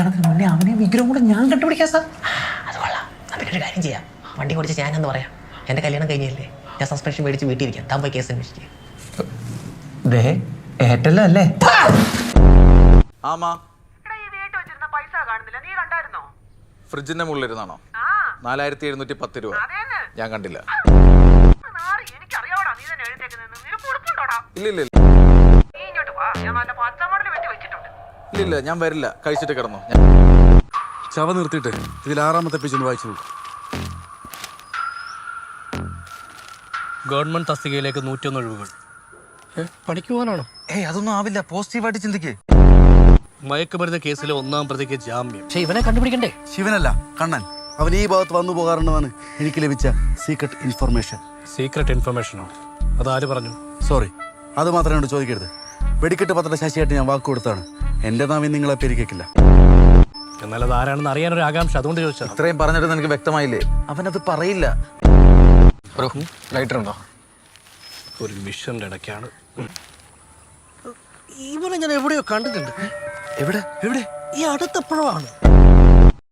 കല്യാണത്തിന് മുന്നേ അവനെ വിഗ്രഹം കൂടെ ഞാൻ കണ്ടുപിടിക്കാം സാർ. അത് കൊള്ളാം. നമുക്കൊരു കാര്യം ചെയ്യാം. വണ്ടി ഓടിച്ച് ഞാനെന്ന് പറയാം. എൻ്റെ കല്യാണം കഴിഞ്ഞല്ലേ, ഞാൻ സസ്പെൻഷൻ മേടിച്ച് വീട്ടിലിരിക്കാം. താൻ പോയി കേസ് അന്വേഷിക്കുക. ദേ ഏറ്റല്ലോ അല്ലേ? ആമാ പൈസ കാണുന്നില്ല, നീ കണ്ടായിരുന്നോ? ഫ്രിഡ്ജിന്റെ മുകളിലിരുന്നാണോ? 4710 രൂപ. ഞാൻ കണ്ടില്ല. എനിക്കറിയാവടാ നീ തന്നെ എഴുന്നേക്കുന്നത്. നിനക്ക് ഉടുപ്പുണ്ടോടാ? ഇല്ല നീ ഇങ്ങോട്ട് വാ, ഞാൻ നല്ല പച്ചമടൽ വെട്ടി വെച്ചിട്ടുണ്ട്. ഇല്ല ഞാൻ വരില്ല. കഴിച്ചിട്ട് കിടന്നു. ചവ നിർത്തിയിട്ട് ഇതിൽ 6ാമത്തെ പേജ് ഒന്ന് വായിച്ചു നോക്കും. ഗവൺമെന്റ് തസ്തികയിലേക്ക് 101 ഒഴിവുകൾ. പണിക്ക് പോകാനാണോ? അതൊന്നും ആവില്ല. പോസിറ്റീവായിട്ട് ചിന്തിക്കേ. മയക്കുമരുന്ന് കേസിലെ 1ാം പ്രതിക്ക് ജാമ്യം. പക്ഷെ ഇവനെ കണ്ടുപിടിക്കണ്ടേ? ശിവനല്ല, കണ്ണൻ. അവൻ ഈ ഭാഗത്ത് വന്നു പോകാറുണ്ടെന്നാണ് എനിക്ക് ലഭിച്ച സീക്രട്ട് ഇൻഫർമേഷൻ. സീക്രട്ട് ഇൻഫർമേഷനോ? അതാര് പറഞ്ഞു? സോറി, അത് മാത്രമേ എന്നോട് ചോദിക്കരുത്. വെടിക്കെട്ട് പത്ര ശശിയായിട്ട് ഞാൻ വാക്ക് കൊടുത്താണ്. എൻ്റെ നാവിൽ നിങ്ങളെ പെരുക്കില്ല. എന്നാൽ അത് ആരാണെന്ന് അറിയാനൊരു ആകാംക്ഷ, അതുകൊണ്ട് ചോദിച്ചാൽ. ഇത്രയും പറഞ്ഞിട്ട് എനിക്ക് വ്യക്തമായില്ലേ? അവനത് പറയില്ല. ലൈറ്റർ ഉണ്ടോ? ഒരു മിഷന്റെ ഇടയ്ക്കാണ്. ഇവനെ ഞാൻ എവിടെയോ കണ്ടിട്ടുണ്ട്. എവിടെ? ഈ അടുത്തെപ്പോഴാണ്